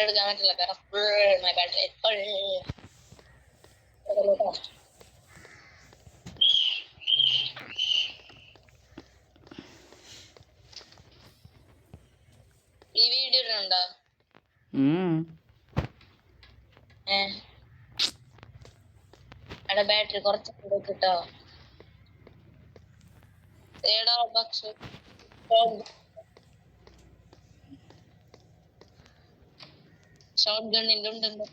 എടുക്കാൻ പറ്റില്ല കാരണം ഫുൾ മൈ ബാറ്ററി ഫുൾ. ഈ വീഡിയോ ഇടുന്നുണ്ടോ? അവിടെ ബാറ്ററി കുറച്ച് കിട്ടോ? ഏടാ പക്ഷെ ഷോർട്ട് ഗണ്ണിന്റെ ഉണ്ടല്ലോ.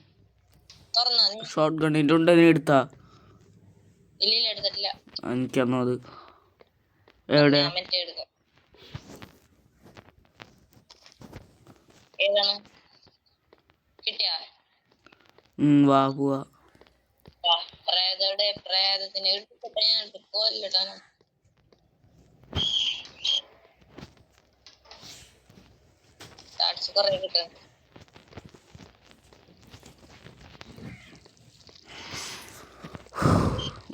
തുറന്നാ നീ? ഷോർട്ട് ഗണ്ണിന്റെ ഉണ്ട്, നീ എടുത്താ? ഇല്ല എടുത്തിട്ടില്ല. എനിക്കന്നോ അത് എവിടെ? മറ്റേ എടുക്കാം. ഏതാണ് കിട്ടിയാ? വാ പോവാ. പ്രേതയുടെ പ്രേതത്തിന് എടുത്തിട്ട് ഞാൻ കൊല്ലട്ടാണ്. കൊറേ കിട്ടും.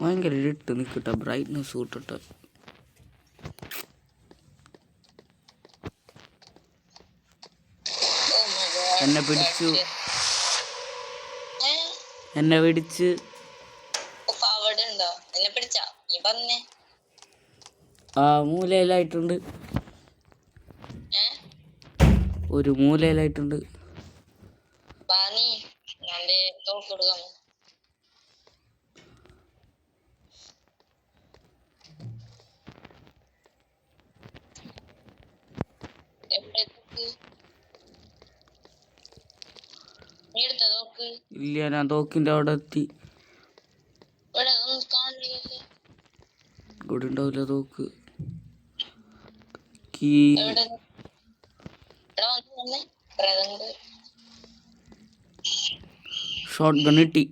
ഭയങ്കര ഇട്ട് നിൽക്കട്ടെ, ബ്രൈറ്റ്നസ് കൂട്ടട്ടെ. എന്നെ പിടിച്ചു. ആ മൂലയിലായിട്ടുണ്ട്, ഒരു മൂലയിലായിട്ടുണ്ട്. ഇല്ല, ഞാൻ തോക്കിന്റെ അവിടെ എത്തി. ഇവിടെ ഉണ്ടാവില്ല തോക്ക്. ഷോർട്ട് ഗൺ കിട്ടി.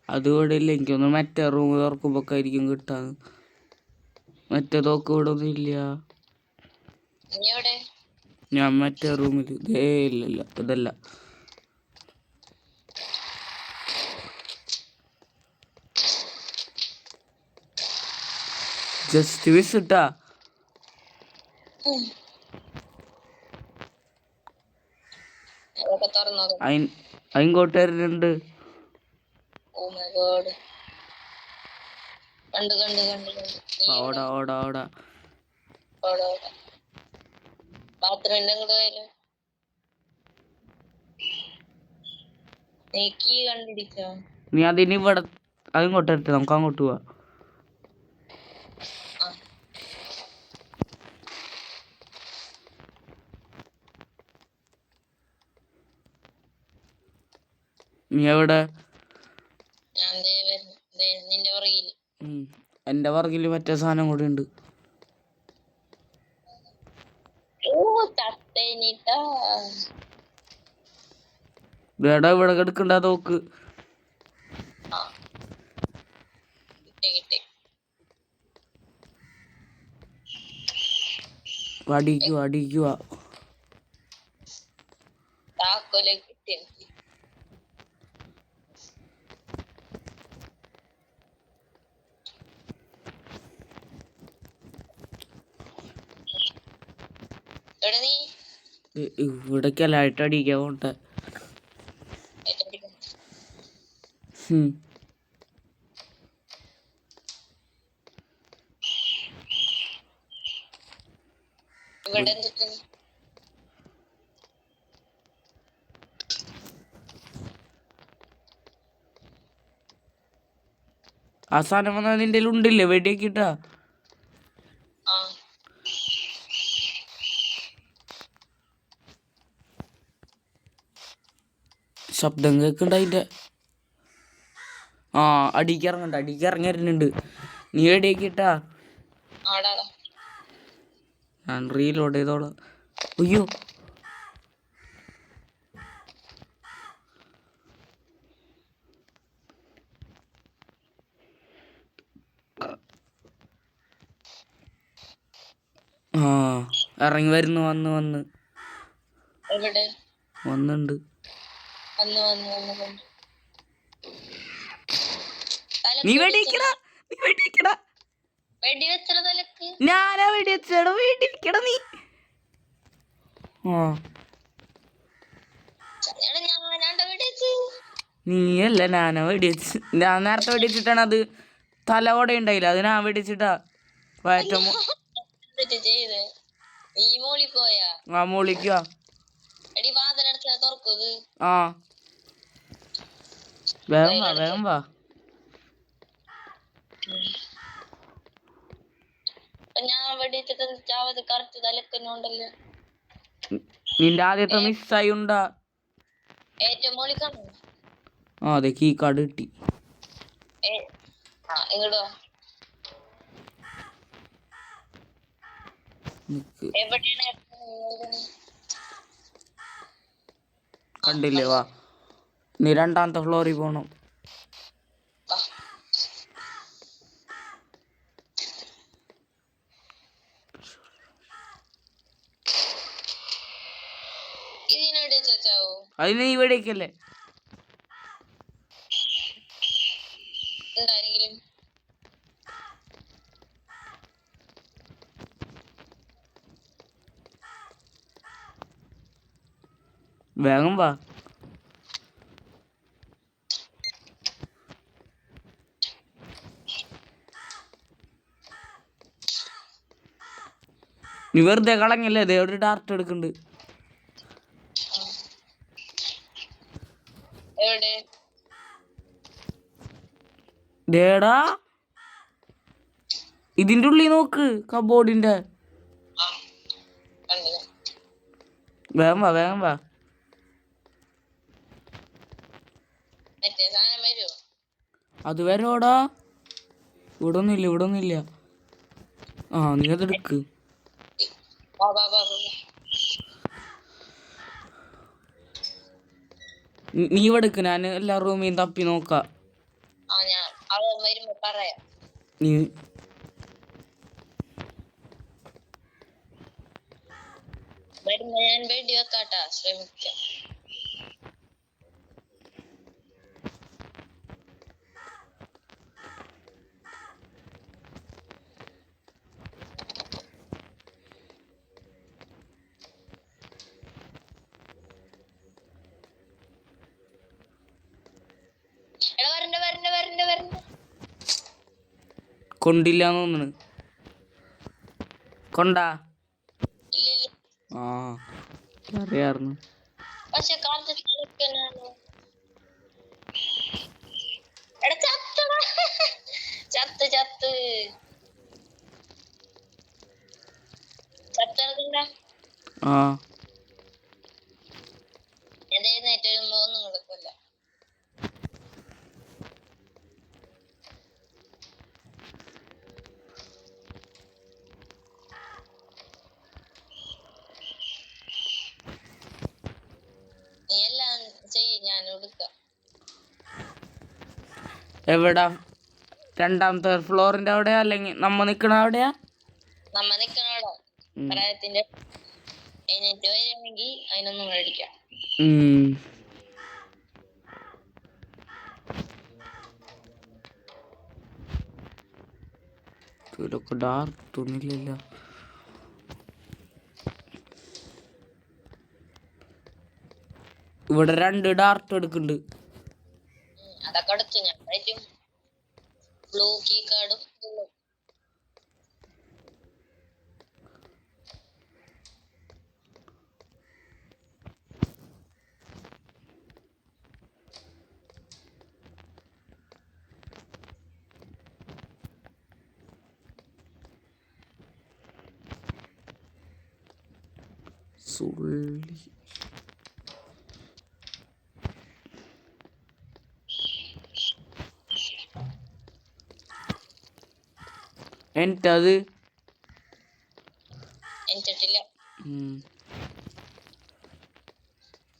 അത് ഇവിടെ ഇല്ല. എനിക്കൊന്ന് മറ്റേ റൂം തുറക്കുമ്പോ ആയിരിക്കും കിട്ടാന്ന്. മറ്റേ തോക്ക് ഇവിടെ ഒന്നും ഇല്ല. ഞാൻ മറ്റേ റൂമിൽ ഇല്ല, ഇതല്ല. ജസ്റ്റ് വിസിട്ടാ. അതിങ്ങോട്ട് വരുന്നുണ്ട്. ഓടാ ഓടാ ഓടാ. നീ അതിന് ഇവിടെ അതിങ്ങോട്ട് വരട്ടെ, നമുക്ക് അങ്ങോട്ട് പോവാ. നീ എവിടെ? എന്റെ പുറകില് മറ്റേ സാധനം കൂടെ ഉണ്ട്. ഇവിടെ ഇവിടെ കിടക്കണ്ട തോക്ക്. അടിക്കുക. ഇവിടേക്കല്ലായിട്ട് അടിക്കാൻ പോണ്ട. ആ സാധനം വന്നാ നിന്റെ ഉണ്ടില്ലേ? വെടിയാക്കിട്ടാ. ശബ്ദം കേൾക്കണ്ട അതിന്റെ. അടിക്കിറങ്ങുന്നുണ്ട്. നീ വെടിയാക്കിട്ടാ. ഞാൻ റീലോഡ് ചെയ്തോളാം. അയ്യോ, ഇറങ്ങി വരുന്നു. വന്നുണ്ട്. നീ വെടിക്കടാ. വെടി വെച്ചത് തലക്ക്. ഞാനാ വെടിവെച്ചട വീട്ടിരിക്കട നീ. ആ എടാ ഞാനാണ്ട വെടി വെച്ച്. നീയല്ല ഞാനാ വെടിവെച്ച്. ഞാൻ നേരത്തെ വെടിവെച്ചിട്ടാണ് അത് തല ഓടെ ഉണ്ടായില്ല, അത് ഞാൻ വെടിച്ചിട്ടാ വയറ്റമോ. എന്നിട്ട് ചെയ്ത് നീ മോളി പോയാ? ആ മോളിക്കാ. എടി വാതിലടച്ചാ തുറക്കുന്നത്. ആ വേഗം വാ വേഗം വാ. ഞാൻ വെടിച്ചിട്ട് ചാവത് കറക്റ്റ് തലക്കന്നുണ്ടല്ലോ. നിന്റെ ആദ്യത്തെ മിസ്സായി ഉണ്ടാ. ഏറ്റവും മോളിക്കാണ്. ആ അതെ കീ കാർഡ് കിട്ടി. ഇങ്ങടോ നിക്ക് എവിടെയാണ്? കണ്ടില്ലേ, വാ നീ രണ്ടാമത്തെ ഫ്ലോറിൽ പോണം. ഇതിനെവിടെ ചോദിച്ചാവോ? അതിന് നീ വെടിക്കല്ലേ. എന്താരെങ്കിലും വേഗം വാ. നീ വെറുതെ കളഞ്ഞല്ലേ, ദേ ഒരു ഡാർട്ട് എടുക്കുന്നുണ്ട്. എവിടെ? ദേടാ ഇതിന്റെ ഉള്ളിൽ നോക്ക്, കബോർഡിന്റെ. വേഗം വാ വേഗം വാ. മറ്റേ സാധനം വരുമോ? അത് വരോടാ. ഇവിടെ ഒന്നുമില്ല, ഇവിടെ ഒന്നുമില്ല. ആ നീ അതെടുക്ക്. നീ എടുക്ക്, ഞാൻ എല്ലാ റൂമിലും തപ്പി നോക്കാം. നീ ഞാൻ വേണ്ടി വെക്കാട്ടാ, ശ്രമിക്കാം. എടാ വരണ്ട വരണ്ട വരണ്ട വരണ്ട. കൊണ്ടില്ലാന്ന് തോന്നുന്നു. കൊണ്ടാ? ഇല്ല ആ അറിയാറുന്നു. പക്ഷെ കാലത്ത് എടാ ചത്തടാ. ചത്ത് ചത്ത് ചത്തടക്കണ്ട. ആ എഴുന്നേറ്റ് വരുമ്പോ ഒന്നും കൊടുക്കില്ല. നീ എല്ലാം ചെയ്യ്, ഞാൻ കൊടുക്കാം. എവിടാ? രണ്ടാമത്തെ ഫ്ലോറിന്റെ അവിടെയാ അല്ലെങ്കിൽ നമ്മ നിക്കണ അവിടെയാ? നമ്മ നിക്കണോടോ പ്രായത്തിന്റെ എഴുന്നേറ്റ് വരികയാണെങ്കിൽ അതിനൊന്നും മേടിക്കാം. ഇതൊക്കെ ഡാർട്ടൊന്നുമില്ലല്ലോ. ഇവിടെ 2 ഡാർട്ട് എടുക്കുന്നുണ്ട്. അതൊക്കെ അടുത്ത് ഞാൻ പറ്റും. ബ്ലൂ കീ കാർഡും സുള്ളി. എന്നിട്ടത് എനിച്ചിട്ടില്ല.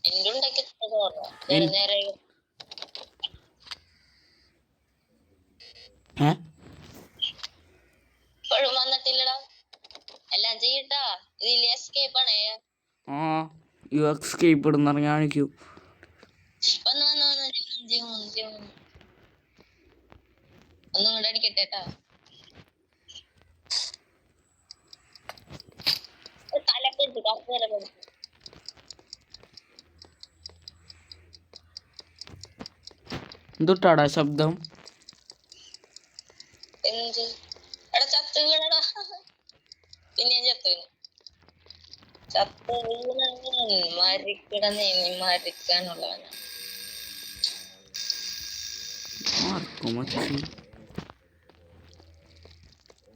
എന്റെ ഉണ്ടാക്കി നേരെ ഇപ്പോഴും വന്നിട്ടില്ലടാ. എല്ലാം ചെയ്യട്ടാ. ഇതിൽ എസ്കേപ്പ് ആണേ. എസ്കേപ്പ് ഇടുന്ന കാണിക്കൂ. വന്ന് വന്ന് വന്ന് ഒന്നും കൂടെ അടിക്കട്ടെട്ടാ. എന്തുട്ടാടാ ശബ്ദം? എന്ത് എടാ ചത്ത് വീണടാ. പിന്നെ ചത്ത് വീണു. ചത്ത് വീണ മരിക്കിടന്നേ നീ മരിക്കാനുള്ളവനാ.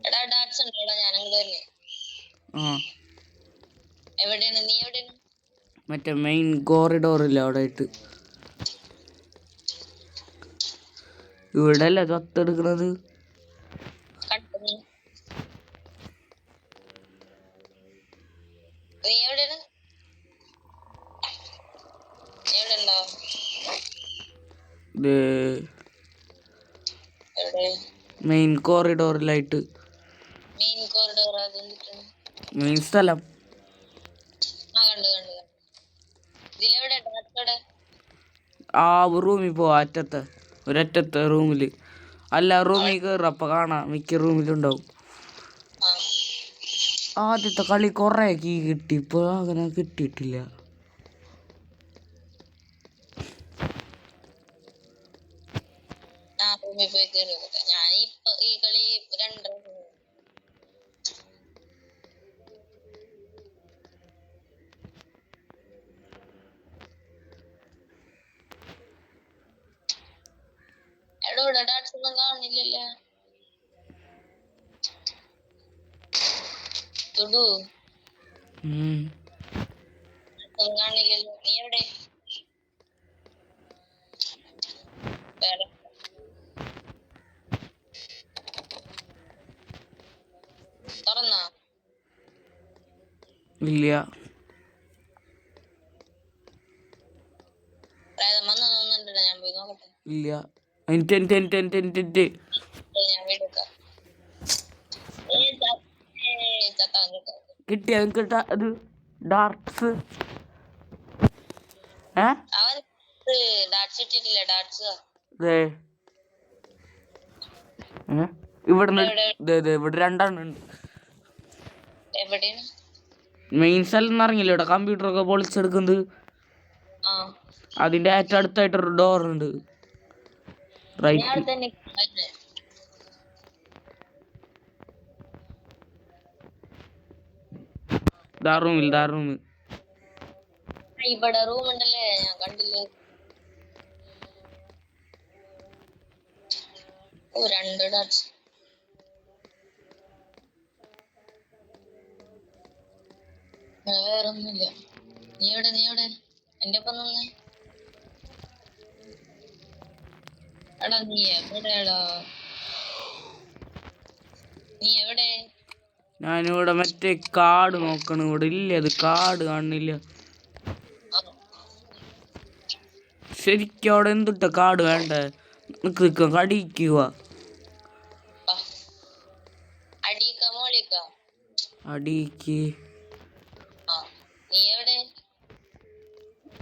എടാ ഡാറ്റ്സ് ഉണ്ടോടാ? ഞാനങ്ങോട്ട് തന്നെ. എവിടെയാണ് നീ? എവിടെയാണ്? മറ്റേ മെയിൻ കോറിഡോറില്ല അവിടെ ആയിട്ട്. ഇവിടെ അല്ലേ ചത്തെടുക്കണത്? നീ എവിടെയാണ്? എവിടെ ഉണ്ടോ? മെയിൻ കോറിഡോറിലായിട്ട്. മെയിൻ കോറിഡോർ മെയിൻ സ്ഥലം. കണ്ടു കണ്ടു. ഇതിലെവിടെ ഡാറ്റയുടെ? ആ റൂമിൽ പോവാ, അറ്റത്തെ ഒരറ്റത്തെ റൂമില്. അല്ല റൂമിൽ കയറും, അപ്പൊ കാണാം മിക്ക റൂമിലുണ്ടാവും. ആദ്യത്തെ കളി കൊറേ കീ കിട്ടി, ഇപ്പൊ അങ്ങനെ കിട്ടിയിട്ടില്ല. ഞാൻ ഈ കളി 2 എവിടെ ഡാറ്റ്സ് ഒന്നും കാണുന്നില്ലല്ലേ? തുടു കാണില്ലല്ലോ. നീ എവിടെ? തുറന്നോ? ഇല്ല. ഞാൻ പോയി നോക്കട്ടെ. ഇല്ല. ഞാൻ വീടെടുക്കാം. കിട്ടിയ അത് ഡാർട്സ്. അവൻ ഡാറ്റ്സ് ഇട്ടിട്ടില്ല. ഡാറ്റ്സ് ഇവിടെ 2 ഉണ്ട്. എവിടെയാണ്? മെയിൻ സ്ഥലം ഇറങ്ങില്ല. ഇവിടെ കമ്പ്യൂട്ടർ ഒക്കെ പൊളിച്ചെടുക്കുന്നത്. അതിന്റെ ഏറ്റവും അടുത്തായിട്ടൊരു ഡോർ ഉണ്ട്. റൈറ്റ്. റൂമിൽ ഇവിടെ റൂം ഉണ്ടല്ലേ, ഞാൻ കണ്ടില്ല. 2 ഡാറ്റ്സ്. വേറൊന്നുമില്ല. നീ എവിടെ? എന്റെ ഒപ്പം നിന്ന്. എടാ നീ എവിടെയാടാ? നീ എവിടെ? ഞാനിവിടെ മറ്റേ കാർഡ് നോക്കണം. ഇവിടെ ഇല്ല, അത് കാർഡ് കാണുന്നില്ല ശരിക്കും. അവിടെ എന്തുട്ട കാർഡ് വേണ്ടേ? കടിക്കുക. അടിക്ക്.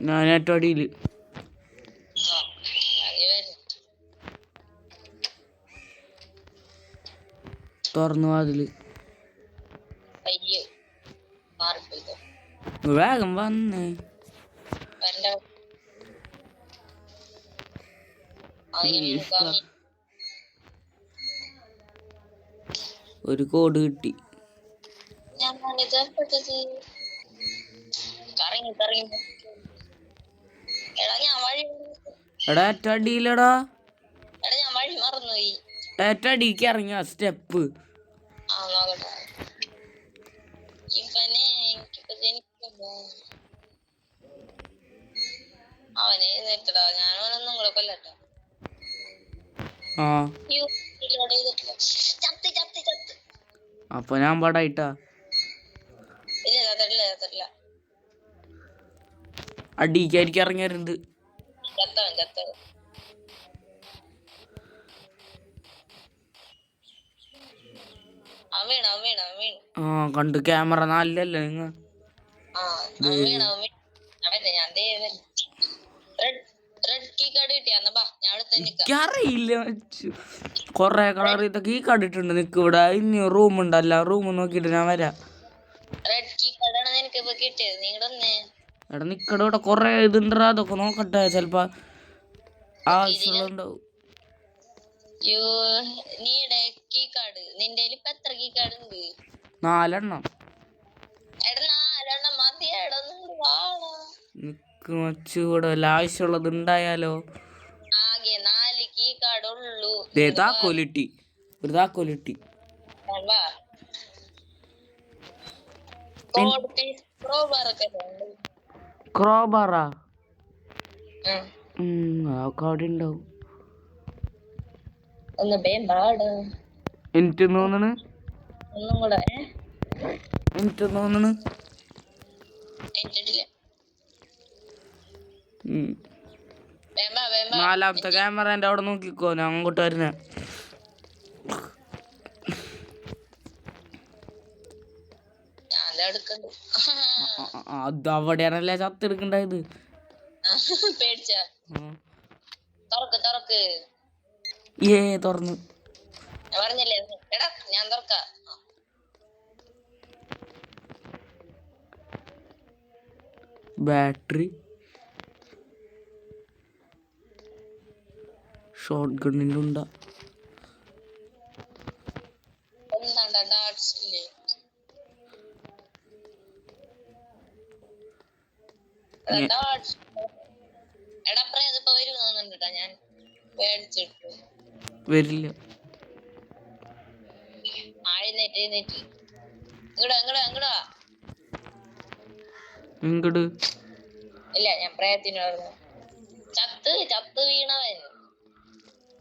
ഞാൻ ഏറ്റവും അടിയില്. തുറന്നു അതില്. വേഗം വന്നേ. ഒരു കോഡ് കിട്ടി. എടാ ഏറ്റവും അടിയിലടാ. ഏറ്റവും അടിക്ക് ഇറങ്ങിയ സ്റ്റെപ്പ്. അപ്പൊ ഞാൻ പാടായിട്ടാ. അടിക്കായിരിക്കും ഇറങ്ങിയാറുണ്ട്. കണ്ടു. ക്യാമറ നല്ലല്ലേ നിങ്ങ? അറിയില്ല. കൊറേ കളർ ഇതൊക്കെ ഈ കണ്ടിട്ടുണ്ട്. നിക്ക് ഇവിടെ ഇനി റൂം ഉണ്ടല്ല, റൂം നോക്കിട്ട് ഞാൻ വരാം. നിനക്ക് ഇപ്പൊ കിട്ടിയത് നീ ഇവിടെ വന്നേ എടാ നിക്കടെ ഇവിടെ കൊറേ ഇതുണ്ടാ അതൊക്കെ നോക്കട്ടെ ചെലപ്പോ ആവശ്യമുണ്ടാവും. യോ നീടെ കീ കാർഡ് നിന്റെ ഇപ്പൊ എത്ര കീ കാർഡ് ഉണ്ട്? 4 എണ്ണം. എടാ 4 എണ്ണം മതിയെടാ നിങ്ങൾ വാടാ. നിക്ക് മച്ചു ഇവിടെ വല്ല ആവശ്യമുള്ളത് ഉണ്ടായാലോ. ആകെ 4 കീ കാർഡ് ഉള്ളൂ. താക്കോലിട്ടി ഒരു താക്കോലിട്ടി. വാ കോഡ് പീസ് ക്രോബാർ ഒക്കെ ഉണ്ട്. ക്രോബാറാ അതൊക്കെ അവിടെ ഉണ്ടാവും. ഒന്ന് ബേമ്പാട് എനിക്ക് തോന്നണ് ഒന്നും കൂടെ എനിക്ക് തോന്നണ് ഇട്ടിട്ടില്ല. 4ാമത്തെ ക്യാമറ അവിടെ നോക്കിക്കോ, ഞാൻ അങ്ങോട്ട് വരുന്നേ. അത് അവിടെയാണല്ലേ ചത്തെടുക്കണ്ടായത്. പേടിച്ച തുറക്ക് തുറന്നു പറഞ്ഞില്ലേ എടാ ഞാൻ തുറക്കാം. ബാറ്ററി ഷോട്ട് ഗണ്ണിൻ്റെ ഉണ്ടാ എന്താണ്ടാ ഡാർട്സ് ഇല്ലേ? എടാ ഇതിപ്പോ വരും തോന്നുന്നുണ്ടാ, ഞാൻ പേടിച്ചിട്ടു. വരില്ല. എഴുന്നേറ്റ് ഇങ്ങടാ ഇങ്ങട് ഇല്ല ഞാൻ പ്രയത്തിന് ചത്ത് വീണവൻ.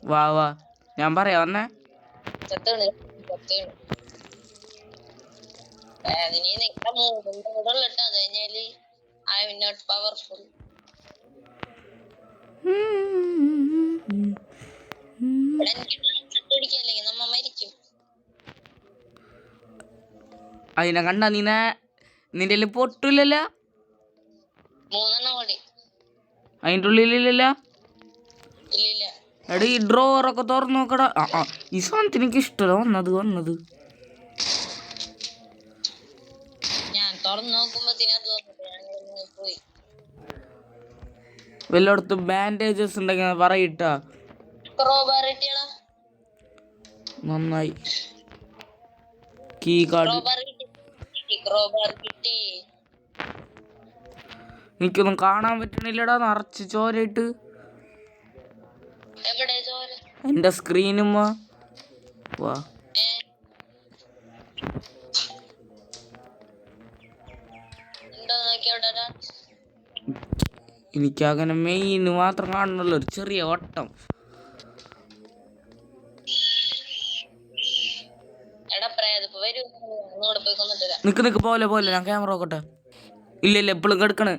വാ ഞാൻ പറയാ വന്നേ. ചത്ത് വീണ് മൂടുള്ളിട്ട് അത് കഴിഞ്ഞാല് ഐ എം നോട്ട് പവർഫുൾ. പിടിക്കല്ലെങ്കിൽ നമ്മ മരിക്കും. അതിനെ കണ്ട നിന്റെ പൊട്ടില്ലല്ലോ. 3 എണ്ണം കൂടി അതിൻ്റെ ഉള്ളിലില്ലല്ല. ഇല്ലില്ല. എടാ ഈ ഡ്രോവറൊക്കെ തുറന്നു നോക്കടാ. ഈ സാധനത്തിന് എനിക്ക് ഇഷ്ടമല്ല വന്നത്. ഞാൻ തുറന്നു നോക്കുമ്പോ പോയി. വല്ലയിടത്തും ബാൻഡേജസ് ഉണ്ടെങ്കിൽ പറയിട്ടാ. നന്നായി. കീ കാർഡ് എനിക്കൊന്നും കാണാൻ പറ്റണില്ലടാ, നിറച്ച് ചോരയിട്ട് എന്റെ സ്ക്രീനും. വാ എനിക്കങ്ങനെ മെയിൻ മാത്രം കാണണല്ലോ, ഒരു ചെറിയ വട്ടം. നിക്ക് പോലെ ഞാൻ ക്യാമറ നോക്കട്ടെ. ഇല്ല എപ്പോഴും എടുക്കണ്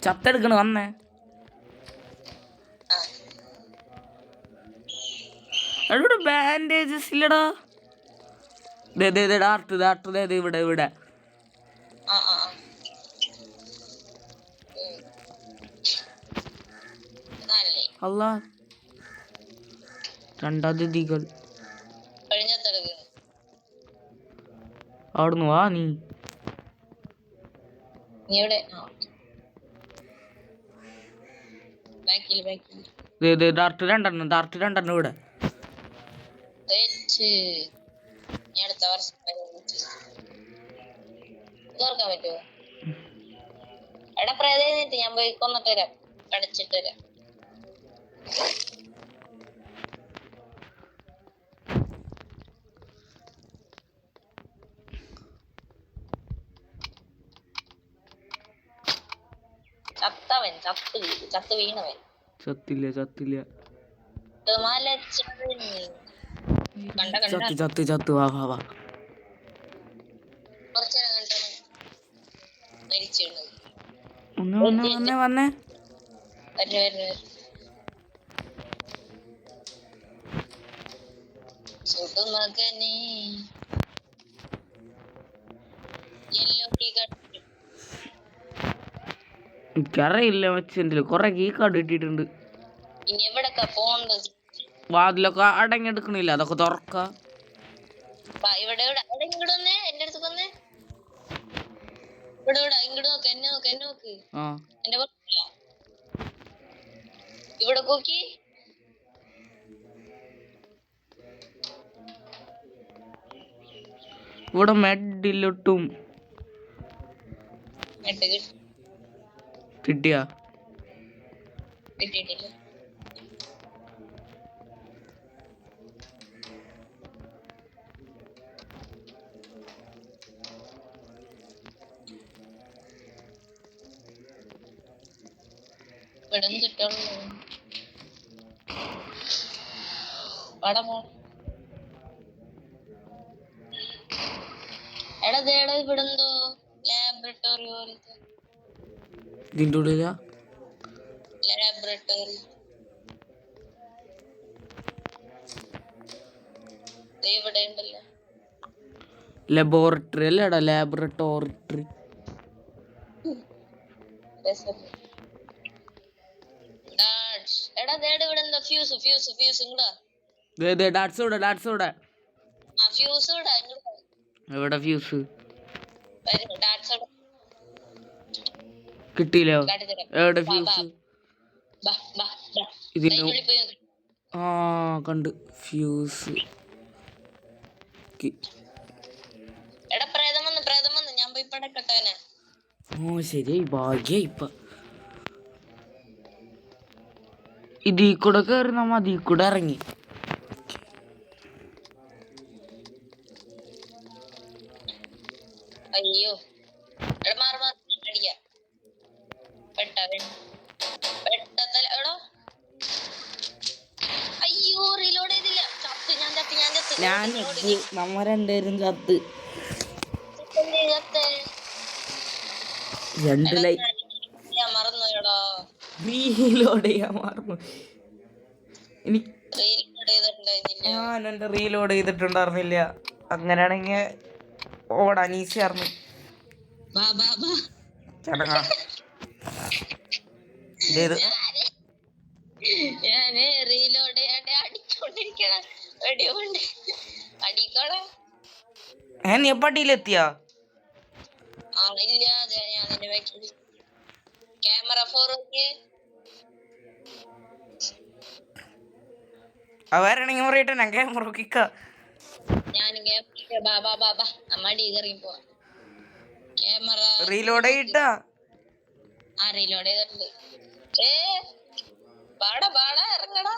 ചത്തെടുക്കണ് വന്നേ. ഇവിടെ ബാൻഡേജസ് ഇല്ലടാ. ഡാർട്ട് ഇവിടെ അല്ല രണ്ടാതിഥികൾ അവിടുന്ന് വാ നീ. ഡാർട്ട് രണ്ടെണ്ണം ഇവിടെ. ഞാൻ പോയി കൊന്നിട്ട് വരാം, കടിച്ചിട്ട് വരാം. ചത്ത് വീണവൻ. ചത്തില്ല ചത്ത് വാ വന്നേ. മകനെ എനിക്കറിയില്ല മച്ചെന്റെ കൊറേ കീ കാർഡ് കിട്ടിയിട്ടുണ്ട്. ഇനി എവിടൊക്കെ പോണ്ടത്? വാതിലൊക്കെ അടങ്ങിയെടുക്കണില്ല, അതൊക്കെ തുറക്ക. ഇവിടെ എന്റെ അടുത്ത് വന്നേ. ഇവിടെ ഇവിടെ ഇങ്ങോട്ട് നോക്ക്, എന്നെ നോക്ക്, എന്നെ നോക്ക്. ആ എന്റെ പുറത്തില്ല. ഇവിടെ നോക്കി. ഇവിടെ മെഡിലൊട്ടും കിട്ടിയാ കിട്ടിയിട്ടില്ല. ഇവിടെ ചുറ്റുള്ളൂ പടമോ. എടാ ദേടാ ഇവിടെ എന്തോ ലാബറട്ടറി പോലത്തെ ഇതിൻ്റെ ഉള്ളിലാ ലാബറട്ടറി. ഇവിടെ ഉണ്ടല്ലോ ലബോറട്ടറി അല്ലേടാ, ലാബറട്ടോറി. എടാ ദേടാ ഇവിടെ എന്തോ ഫ്യൂസ് ഫ്യൂസ് ഫ്യൂസ് ഇങ്ങടാ. ഡാറ്റ്സ് ഇവിടെ, ഡാറ്റ്സ് ഇവിടെ. ആ ഫ്യൂസ് ഇടാ ഇങ്ങടാ. എവിടെ ഫ്യൂസ് ഡാറ്റ്സ് ഇടാ. കിട്ടിയില്ലോ. കാട്ടിത്തരാം. എവിടെ ബാ, ഫ്യൂസ്? ബാ, ബാ, ബാ. ഇതിന്റെ അതിനുള്ളിൽ പോയി നോക്ക്. ആ കണ്ട് ഫ്യൂസ്. എടാ പ്രേതം വന്ന്, പ്രേതം വന്ന്. ഞാൻ പോയി പടക്കട്ടവനെ. ഓ ശരിയായി, ഭാഗ്യായി ഇപ്പൊ. ഇതീ കൂടെ കയറി നമ്മ അതീ കൂടെ ഇറങ്ങി. അയ്യോ എടാ മാറി മാറി അടിക്ക. പെട്ടവൻ പെട്ടതല എടാ. അയ്യോ റീലോഡ് ചെയ്തില്ല. ചത്ത് ഞാൻ ചത്ത് ഞാൻ ചത്ത്. ഞാൻ നമ്മ രണ്ടുപേരും ചത്ത്. ചത്ത്. രണ്ട് ലൈക്ക് ഞാൻ മറന്നു എടാ. റീലോഡ് ചെയ്യാൻ മറന്നു. എനിക്ക് റീലോഡ് ചെയ്തിട്ടുണ്ടായിരുന്നില്ല. ഞാൻ എന്റെ റീലോഡ് ചെയ്തിട്ടുണ്ടായിരുന്നില്ല. അങ്ങനെയാണെങ്കിൽ ഓടാൻ ഈസി ആയിരുന്നു. ബാ ബാ ബാ. ചടങ്ങാ ഇതേത് ഞാന് റീലോഡ് ചെയ്യാണ്ട് അടിച്ചോണ്ടിരിക്കണ വെടി കൊണ്ട് അടിക്കോളെ. നീ പട്ടിയിലെത്തിയാ? ഇല്ല ഞാൻ നിന്റെ ബാക്കിൽ ക്യാമറ 4 നോക്കി. അവരാണെങ്കിൽ പറയട്ടെ ഞാൻ ക്യാമറ നോക്കിക്ക. ഞാൻ ബാബാ ബാബാ അമ്മടി കയറി പോവാ. ക്യാമറ റീലോഡ് ചെയ്തിട്ടാ? ആ റീലോഡ് ചെയ്തിട്ടുണ്ട്. പാടാ പാടാ ഇറങ്ങടാ.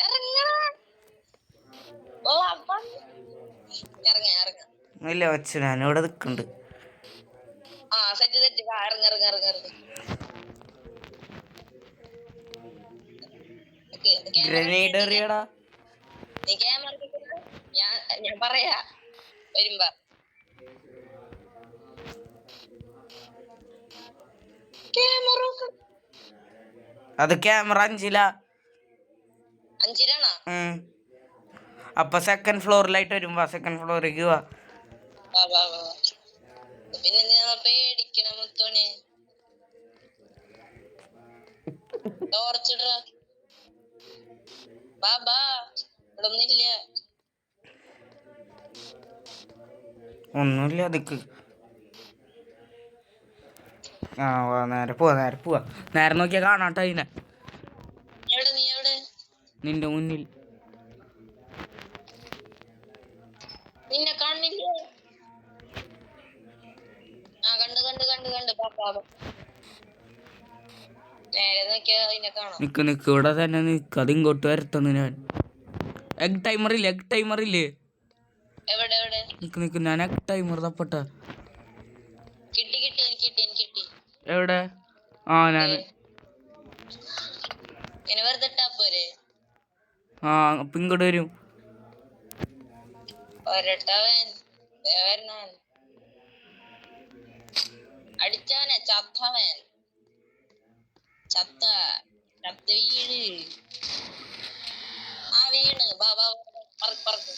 ഇറങ്ങടാ. ഓ അപ്പം ഇറങ്ങ ഇറങ്ങ. ഇല്ല വെച്ച് ഞാനിവിടെ നിൽക്കുന്നുണ്ട്. ആ സെറ്റ് സെറ്റ് ഇറങ്ങ ഇറങ്ങ ഇറങ്ങ ഇറങ്ങ. ഗ്രനേഡ് എറിയടാ. നീ ക്യാമറ ഞാൻ പറയാ വരുമ്പോ. അത് ക്യാമറ 5-ലാ. 5-ലാണോ? അപ്പൊ സെക്കൻഡ് ഫ്ലോറിലായിട്ട് വരുമ്പോ സെക്കൻഡ് ഫ്ലോറിലേക്ക് പോവാ. പിന്നെ എന്തിനാ പേടിക്കണം മുത്തോനെ. ടോർച്ചിട ബാബാ ഇവിടെ ഒന്നില്ല. ഒന്നുമില്ല അതിക്ക്. ആ നേരെ പോവാ നേരെ പോവാ. നേരെ നോക്കിയാ കാണാട്ടോ അതിനെ. എവിടെ നീ എവിടെ? നിന്റെ മുന്നിൽ. നിന്നെ കാണുന്നില്ല. ആ കണ്ട് കണ്ട് കണ്ട് കണ്ട് പാപ്പാ. നേരെ നോക്കിയാ അതിനെ കാണാം. നിക്ക് നിക്ക് ഇവിടെ തന്നെ നിക്ക്. അത് ഇങ്ങോട്ട് വരത്തുന്നു ഞാൻ. എഗ് ടൈമർ ഇല്ലേ? എഗ് ടൈമർ ഇല്ലേ? എവിടെ എവിടെ? നിക്ക് നിക്ക് ഞാൻ എഗ് ടൈമർ തപ്പട്ട. കിട്ടി കിട്ടി എനിക്ക് കിട്ടി എനിക്ക് കിട്ടി. എവിടെ? ആ ഞാൻ ഇങ്ങനെ വെറുതെ ഇട്ടാ പോരെ. ആ അപ്പൊ ഇങ്ങോട്ട് വരും. ഒരട്ടവൻ വരണവൻ അടിച്ചവനെ ചത്തവൻ ചത്ത ചത്ത് വീണ്. ആ വീണ് ബാബാ പറക്ക് പറക്ക്.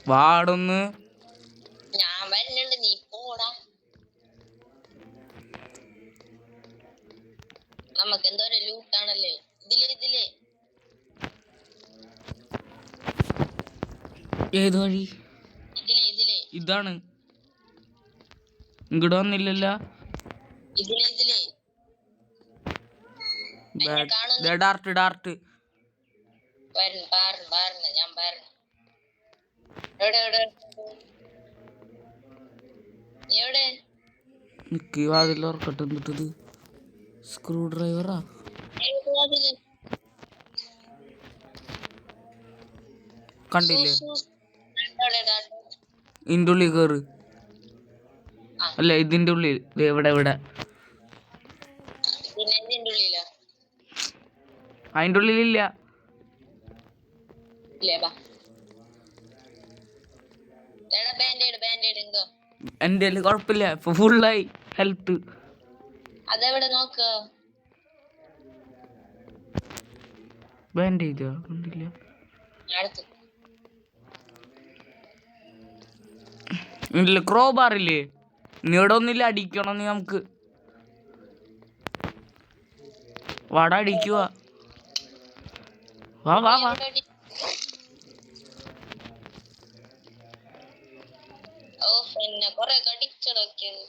വാടൊന്ന്. ഞാൻ വരുന്നുണ്ട് നീ പോടാ. നമുക്ക് എന്തോ ഒരു ലൂട്ടാണല്ലേ ഇതില് ഏത് വഴി? ഇതിലെ ഇതാണ്. ഇങ്ങോട്ട് വന്നില്ലല്ലോ. ഇതിലെ ഡാർട്ട് ഞാൻ എവിടെ എവിടെ നിക്ക് വാതിൽ ഉറക്കട്ടെ. എന്നിട്ടത് സ്ക്രൂ ഡ്രൈവറാ. കണ്ടില്ലേ? ഇതിൻ്റെ ഉള്ളിൽ കയറ്. അല്ല ഇതിന്റെ ഉള്ളിൽ. ഇവിടെ അതിന്റെ ഉള്ളിലില്ല. എന്റെ കുഴപ്പമില്ല. ഇപ്പൊ ഫുള്ളായി ഹെൽത്ത്. അതെവിടെ നോക്ക ബാൻഡേജാ കണ്ടില്ല. ഇല്ല ക്രോബാറില്ലേ? നീ ഇവിടെ ഒന്നില്ല. അടിക്കണം നീ. നമുക്ക് വട അടിക്കുക. വാ കൊറേ കടിച്ചടക്കിയത്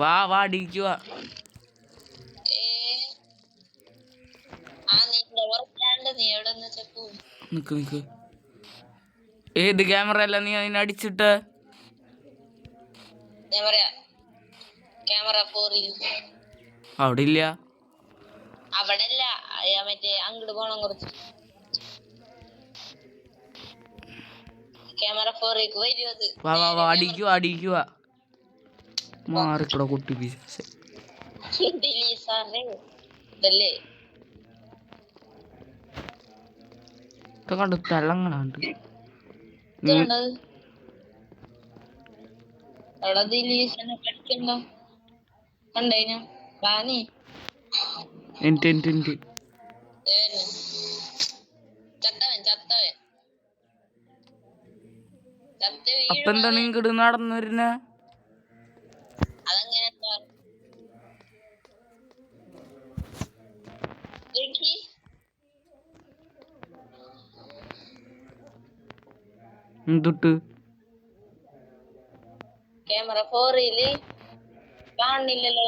വാ അടിക്കുക. നിക്ക് ഏത് ക്യാമറ അല്ല നീ അതിനെ അടിച്ചിട്ട്? അവിടെ ഇല്ല. അവിടെല്ല മറ്റേ അങ്ങോട്ട് പോണം കുറച്ച്. ക്യാമറ 4 വരും അത്. വാ അടിക്കുക. മാറിക്കട കുട്ടി പിശാച്. കണ്ട് തിളങ്ങണുണ്ട്. അപ്പൊ എന്താണ് ഇങ്ങോട്ട് നടന്നു വരുന്നേ? എന്തുട്ട് ക്യാമറ 4 കാണില്ലല്ലോ.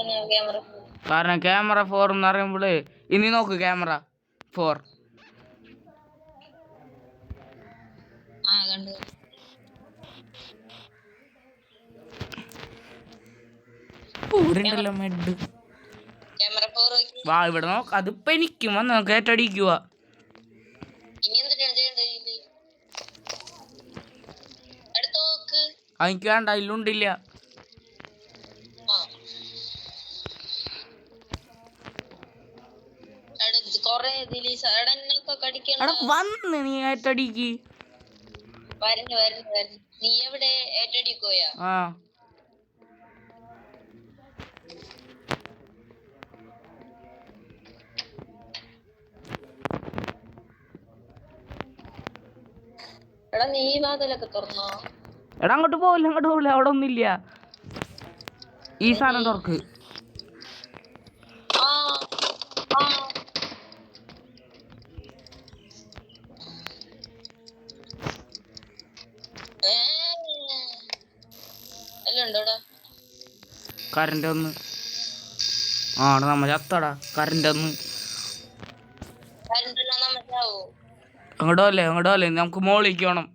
കാരണം ക്യാമറ 4 എന്ന് പറയുമ്പോള് ഇനി നോക്ക് ക്യാമറ 4. കണ്ടു. മെഡ് വാ ഇവിടെ നോക്ക്. അതിപ്പോ എനിക്കും വന്ന് കേട്ടടിക്കുക. എനിക്ക് വേണ്ട. അതിലുണ്ടില്ല. വന്ന് നീ ഏറ്റടിക്ക്. നീ എവിടെ ഏറ്റടിക്കോയാ? എടാ നീ വാതിലൊക്കെ തുറന്നോ? എടാ അങ്ങോട്ട് പോവില്ല. അവിടെ ഒന്നില്ല. ഈ സാധനം തുറക്ക്. കറണ്ട് ഒന്ന് നമ്മ ചത്തടാ. കറണ്ട് ഒന്ന് അങ്ങോട്ടോ അല്ലേ നമുക്ക് മോളിലേക്ക് വേണം.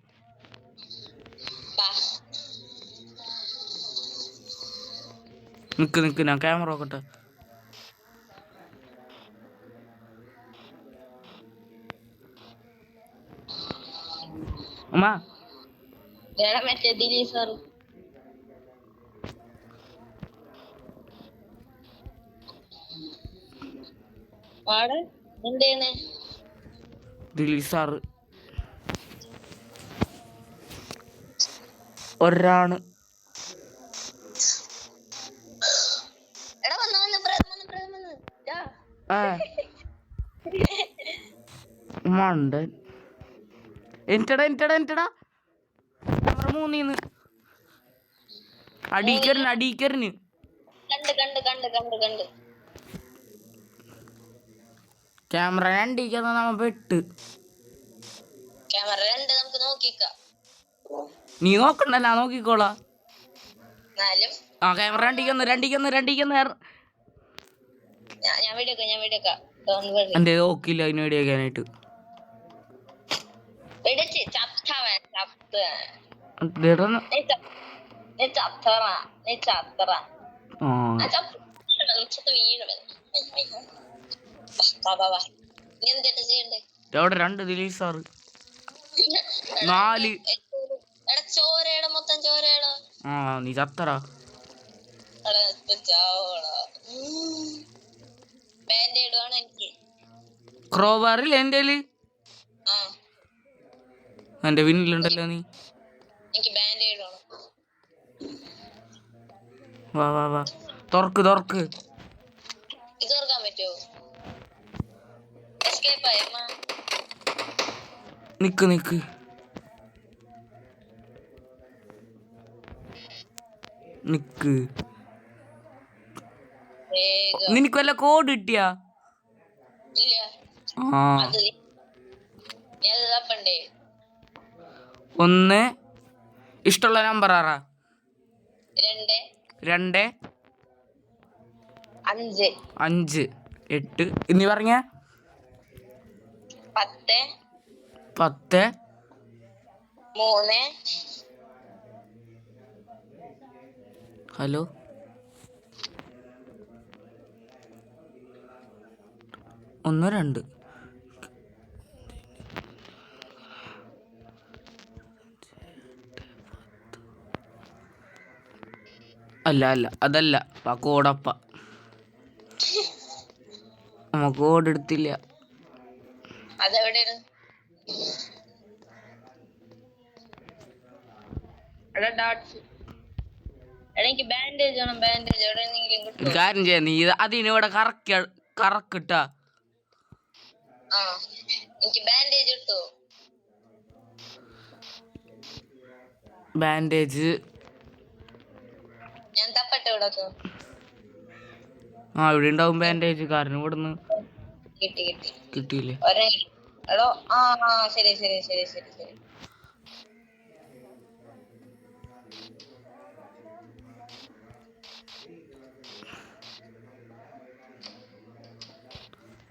നിക്ക് ഞാൻ ക്യാമറ നോക്കട്ടെ. അമ്മ മറ്റേ ദിലീപ് സാർ എന്താണ്? ദിലീപ് സാറ് ഒരാണ്. മണ്ടൻ. എനിട്ടടാ ക്യാമറ 3 അടീക്കറിന് കണ്ട് ക്യാമറ രണ്ടിരിക്കുന്ന നമ്മ പെട്ട്. ക്യാമറ 2 നമുക്ക് നോക്കിക്കാം. നീ നോക്കണ്ടല്ല, നോക്കിക്കോളാ. എന്നാലും ആ ക്യാമറ രണ്ടിരിക്കുന്ന ഞാൻ വീഡിയോ ഡോണ്ട് വറി. എന്റെ നോക്കില്ല അതിന് വേടിയാക്കാനായിട്ട്. വെടിച്ച് ചത്തവൻ ചത്ത്. നീ ചത്തറ വീഴവൻ. നീ എന്തിട്ട് ചെയ്യണ്ടേ? അവിടെ 2 റിലീസാറ് 4. എടാ ചോരയുടെ മൊത്തം ചോരയുടെ. ആ നീ ചത്തറാ. ബാൻഡേഡ് വേണം എനിക്ക്. ക്രോബാറിൽ എന്റെ ആ എന്റെ പിന്നിലുണ്ടല്ലോ നീ. എനിക്ക് ബാൻഡേഡ് വേണം. വാ വാ വാ തുറക്ക് ഇത് തുറക്കാൻ പറ്റുമോ? എസ്കേപ്പ് ആയി അമ്മ. നിക്ക് വേഗം. നിനക്ക് വല്ല കോഡ് കിട്ടിയാ? ഇല്ല ആ അത് നീ അത് തപ്പണ്ടേ? 1 ഇഷ്ടമുള്ള നമ്പർ ആറാ. 2 2 5 5 8 എന്നീ പറഞ്ഞ 10 10 3 ഹലോ 1 2 അല്ല അതല്ല കോടപ്പ നമ്മ കോഡ് എടുത്തില്ല. അതെവിടെയാണ്? എടാ ഡാട്സ്. എടാ എനിക്ക് ബാൻഡേജ് വേണം. ബാൻഡേജ് എവിടെയെങ്കിലും ഒരു കിട്ടുമോ? കാര്യം ചെയ്യാം, നീ അതിനിവിടെ കറക്കിട്ടാ. ആ എനിക്ക് ബാൻഡേജ് കിട്ടുമോ? ബാൻഡേജ് ഞാൻ തപ്പട്ടെ ഇവിടെ. ആ ഇവിടെ ഉണ്ടാവും ബാൻഡേജ്. കാരണം ഇവിടുന്ന് കിട്ടിയില്ലേ? എടോ ആ ശരി.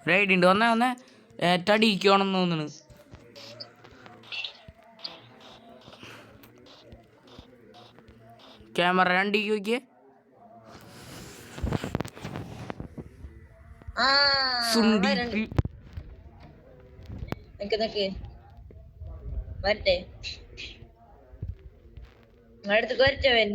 റൈഡ് ഉണ്ട്. വന്നേ ഏറ്റടിക്കണം തോന്നുന്നു. ക്യാമറ 2 നോക്കിയേ. നിക്ക് വരട്ടെ. അടുത്ത് വരച്ചവൻ.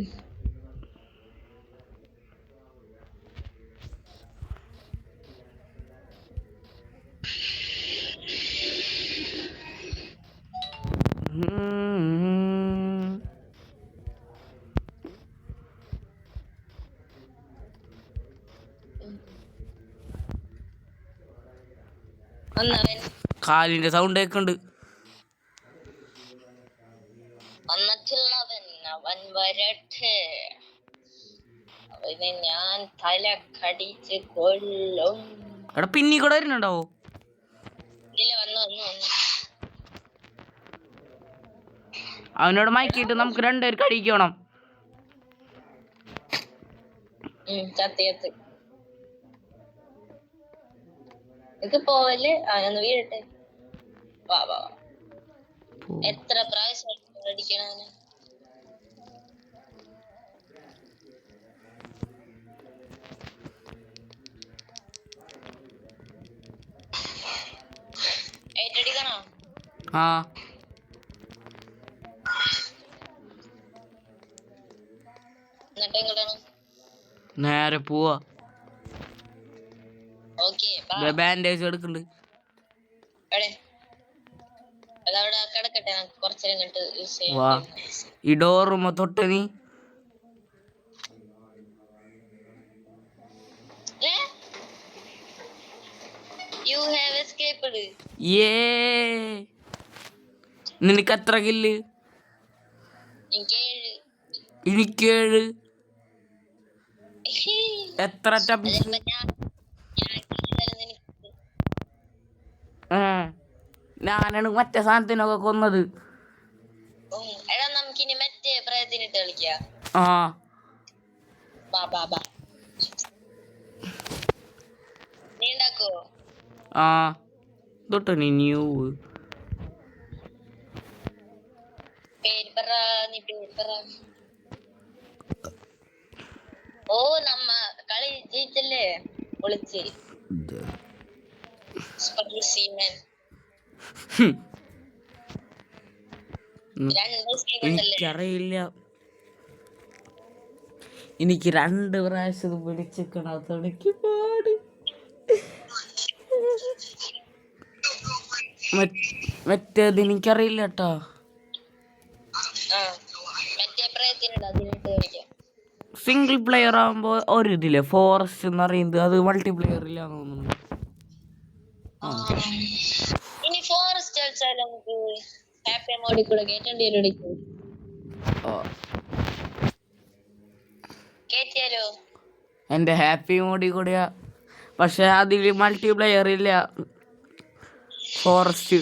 കാലിന്റെ സൗണ്ട് കേക്കുന്നുണ്ട്. അവൻ വരട്ടെ. അവനെ ഞാൻ തല കടിച്ച് കൊല്ലും. എടാ പിന്നീ കൂടെ വരുന്നുണ്ടാവോ? ഇല്ല വന്നു. അവനോട് മയക്കിട്ട് നമുക്ക് 2 പേർക്ക് അടിക്കണം. ചത്ത് ഇത് പോവല്ലേ. ഒന്ന് വീഴട്ടെ. വാ എത്ര പ്രാവശ്യം അടിക്കണവന്? ഏറ്റടിക്കണോ? ആ എന്നിട്ട് എങ്ങോട്ടാണ്? നേരെ പോവാ. ബാൻഡേജ് എടുക്കുന്നുണ്ട്. അതവിടെ കിടക്കട്ടെ. കുറച്ചേരം കണ്ട് യൂസ് ചെയ്യാം. വാ ഈ ഡോറുമ്മ തൊട്ട് നീ. You have escaped. നിനക്ക് എത്ര കില്ല്? എനിക്ക് 7. എനിക്ക് എത്ര ടംസ് അതിപ്പോ ഞാൻ കൂടുതലും നിനക്ക് ഞാനാണ് മറ്റേ സാധനത്തിനൊക്കെ കൊന്നത്. എടാ നമുക്കിനി മറ്റേ പ്രയത്തിനിട്ട് കളിക്കാം. ആ ബാ ബാ ബാ നീ ഉണ്ടാക്കോ? ആ തൊട്ടാണ് ന്യൂ പേര് പറ, നീ പേര് പറ. ഓ നമ്മ കളി ജയിച്ചല്ലേ, പൊളിച്ച്. സ്പൈസിമൻ 2 സെക്കൻഡല്ലേ? എനിക്കറിയില്ല. എനിക്ക് 2 പ്രാവശ്യം പിടിച്ചിക്കണം, അതെനിക്ക് പാട്. മറ്റേത് എനിക്കറിയില്ല കേട്ടോ. മറ്റേ പ്രയത്തിനിട്ട് അതിനിട്ട് കളിക്കാം. സിംഗിൾ പ്ലെയർ ആകുമ്പോ ഒരു ഇതില്ലേ ഫോറസ്റ്റ് എന്ന് പറയുന്നത്, അത് മൾട്ടിപ്ലെയർ ഇല്ലാന്ന് തോന്നുന്നു. ഇനി ഫോറസ്റ്റ് കളിച്ചാൽ നമുക്ക് ഹാപ്പി മോഡിൽ കൂടെ കേറ്റേണ്ടി വരും. കേറ്റിയാലോ? എന്റെ ഹാപ്പി മോഡിൽ കൂടെയാ, പക്ഷെ അതിൽ മൾട്ടിപ്ലെയർ ഇല്ല. ഫോറസ്റ്റ്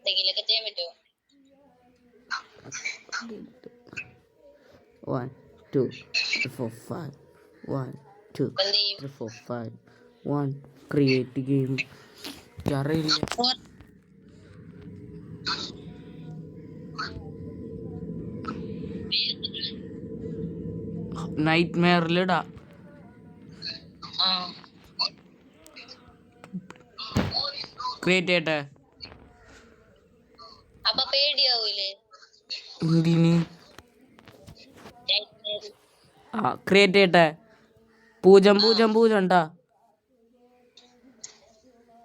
എന്തെങ്കിലൊക്കെ ചെയ്യാൻ പറ്റുമോ? 1 2 3 4 5 1 2 3 4 5 1 ക്രിയേറ്റ് ഗെയിം. അറിയില്ല. നൈറ്റ് മെയറിലിടാ. ക്രിയേറ്റ് ചെയ്യട്ടെ? അപ്പൊ പേടിയാവൂലേ? എന്തിന്? ക്രിയേറ്റ് ചെയ്യട്ടെ? 0 0 0 ഉണ്ടാ?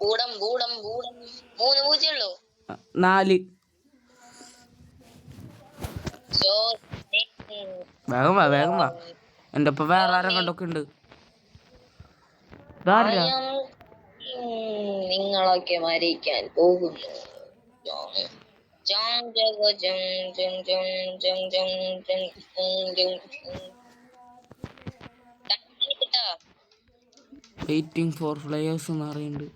ഗൂഢം ഗൂഢം ഗൂഢം 3 പൂജ്യമുള്ളൂ. 4. വേഗം വാ വേഗം വാ. എന്റെ ഒപ്പം വേറെ ആരും കണ്ടൊക്കെ ഉണ്ട്. നിങ്ങളൊക്കെ മരിക്കാൻ പോകുന്നു. വെയിറ്റിംഗ് ഫോർ ഫ്ലയേഴ്സ് എന്ന് പറയുന്നുണ്ട്.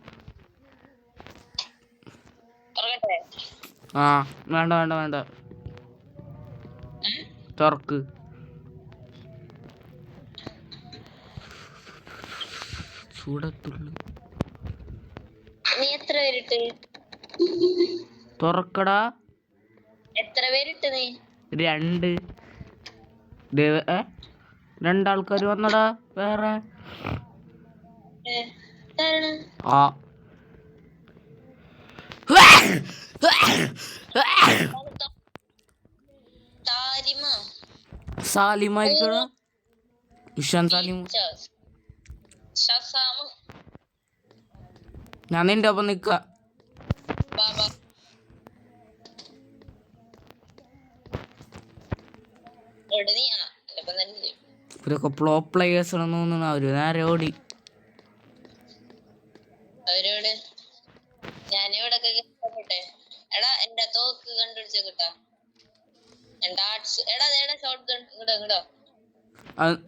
ആ വേണ്ട വേണ്ട വേണ്ട, തുറക്ക്. ചൂടത്തുള്ളു. നീ എത്ര പേരിട്ട്? തുറക്കടാ. എത്ര പേരിട്ട് നീ? 2. 2 ആൾക്കാർ വന്നടാ വേറെ. ആ സാലിമായിരിക്കടാ. ഇഷാൻ സാലിം. ഞാൻ നിന്റെ ഒപ്പം നിക്ക. ഇവരൊക്കെ പ്രോ പ്ലേയേഴ്സ് ആണെന്ന് തോന്നുന്നു. അവര് നേരെ ഓടി. അവരോട് ഞാനിവിടെ എടാ എന്റെ തോക്ക് കണ്ടുപിടിച്ച കിട്ടാ.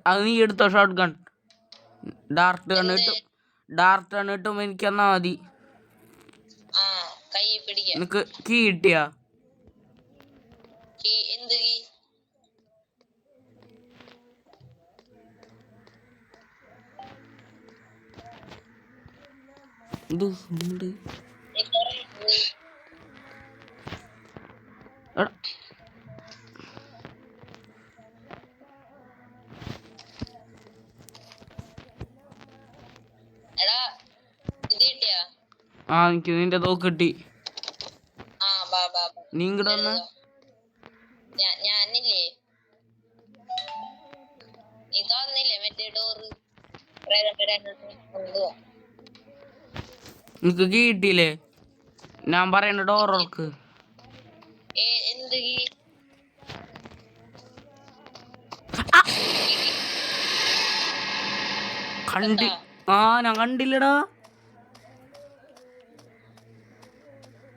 അത് നീ എടുത്തോ ഷോട്ട് ഗൺ. ഡാർട്ട് ഗൺ ഇട്ടും എനിക്ക് എന്നാ മതി. നിനക്ക് കീ കിട്ടിയാ? എന്ത് കീ? ഇത് എനിക്ക് നിന്റെ തോക്ക് കിട്ടി. നീ ഇങ്ങോട്ട് വന്ന. ഞാനില്ലേ, നീ തുറന്നില്ലേ മറ്റേ ഡോറ്? നിനക്ക് കീ കിട്ടിയില്ലേ? ഞാൻ പറയണ്ട ഡോർക്ക്. എന്ത് കീ? ഞാൻ കണ്ടില്ലടാ.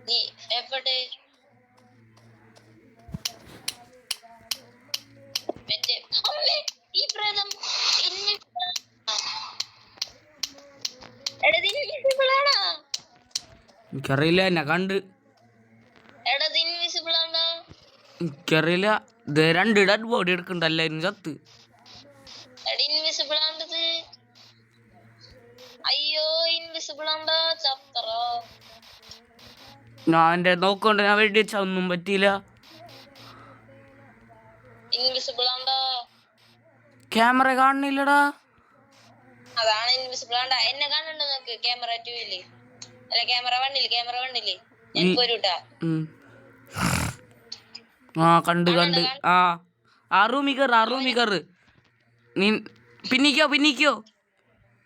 നീ എവിടെ? മറ്റേ അമ്മേ ഈ പ്രേതം എടാ ഇൻവിസിബിൾ ആണോ? എനിക്കറിയില്ല, എന്നെ കണ്ട്. എടാ ഇൻവിസിബിൾ ആണോ? എനിക്കറിയില്ല. ഇത് 2 ഡെഡ് ബോഡി എടുക്കണ്ട, എല്ലാരും ചത്ത്. എടാ ഇൻവിസിബിൾ ആണ്ടത്. അയ്യോ ഇൻവിസിബിൾ ആണ്ടാ ചത്തറോ. ഞാൻ എന്റെ നോക്കോണ്ട് ഞാൻ വെടിച്ച ഒന്നും പറ്റിയില്ല. ഇൻവിസിബിൾ ആണ്ടാ. ക്യാമറ കാണുന്നില്ലടാ. അതാണ് ഇൻവിസിബിൾ ആണ്ടാ. എന്നെ കാണുന്നുണ്ടോ നോക്ക്? ക്യാമറ 2 അല്ല ക്യാമറ 1 ഞാൻ പോരൂട്ടാ. ആ കണ്ട്. ആ റൂമിൽ കയറ്. നീ പിന്നിക്കോ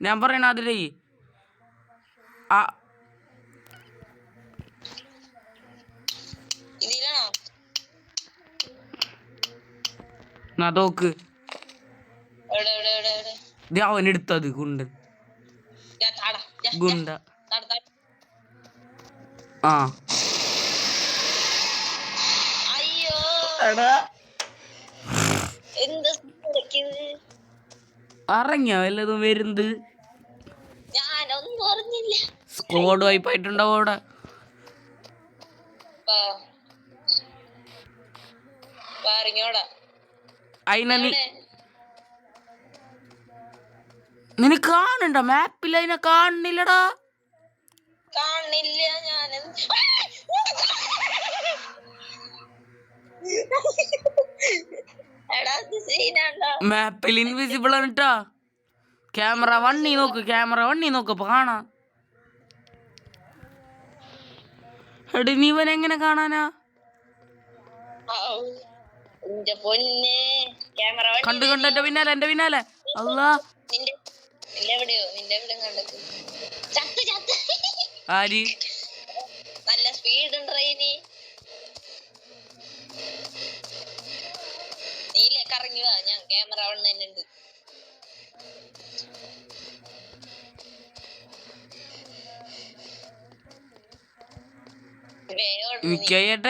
ഞാൻ പറയണ അതിലേ. ആ ഇതിലാണോ? നോക്ക്. അവൻ എടുത്തത് ഗുണ്ട. ആ അയ്യോ എന്ത് അറിഞ്ഞ വല്ലതും വരുന്നത്. ഞാനൊന്നും അറിഞ്ഞില്ല. സ്ക്വാഡ് വൈപ്പായിട്ടുണ്ടാവും അവിടെ. നിനക്ക് കാണണ്ട മാപ്പിൽ അതിനെ കാണുന്നില്ലടാ. കാണില്ല. ഞാൻ മാപ്പിൽ ഇൻവിസിബിൾ ആണ് ട്ടാ. ക്യാമറ വണ്ണി നോക്ക് അപ്പൊ കാണാ. എടി നീ ഇവൻ എങ്ങനെ കാണാനാ? കണ്ട് എന്റെ പിന്നാലെ അല്ലാ. ആര്? നല്ല സ്പീഡ് ഉണ്ട് ട്രെയിന്. നീലേ കറങ്ങി വാ, ഞാൻ ക്യാമറ തന്നെ ഉണ്ട്.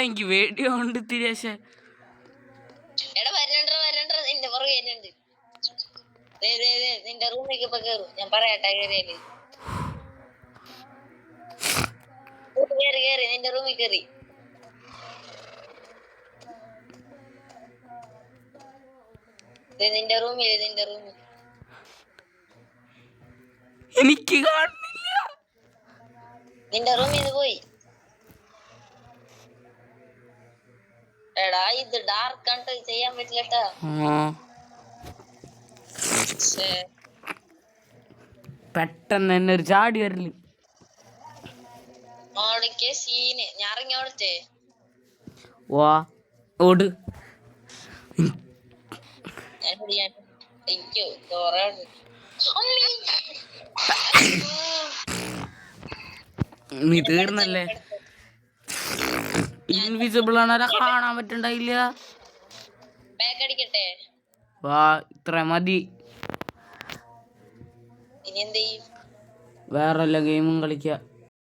എനിക്ക് വേടിയോണ്ട് തിരേശ. എടാ വരണ്ട നിന്റെ പുറകെ വരുന്നുണ്ട്. നിന്റെ റൂമിലേക്ക് ഇപ്പൊ കേറും. ഞാൻ പറയട്ടെ കേറിയാല് കേറി നിന്റെ റൂമിൽ കേറി. നിന്റെ റൂമിൽ എനിക്ക് കാണുന്നില്ല. നിന്റെ റൂമിൽ നിന്ന് പോയി. എടാ ഇത് ഡാർക്ക് കണ്ട് ചെയ്യാൻ പറ്റില്ലട്ടാ. പെട്ടെന്ന് തന്നെ ഒരു ചാടി വരല്. സീന് ഞാൻ ഇറങ്ങി ഓടട്ടെ. വാ ഓട്. നീ തീർന്നല്ലേ. ഇൻവിസിബിൾ ആണ്, കാണാൻ പറ്റണ്ടായില്ല. വാ ഇത്ര മതി. വേറെ എല്ലാ ഗെയിമും കളിക്കാം.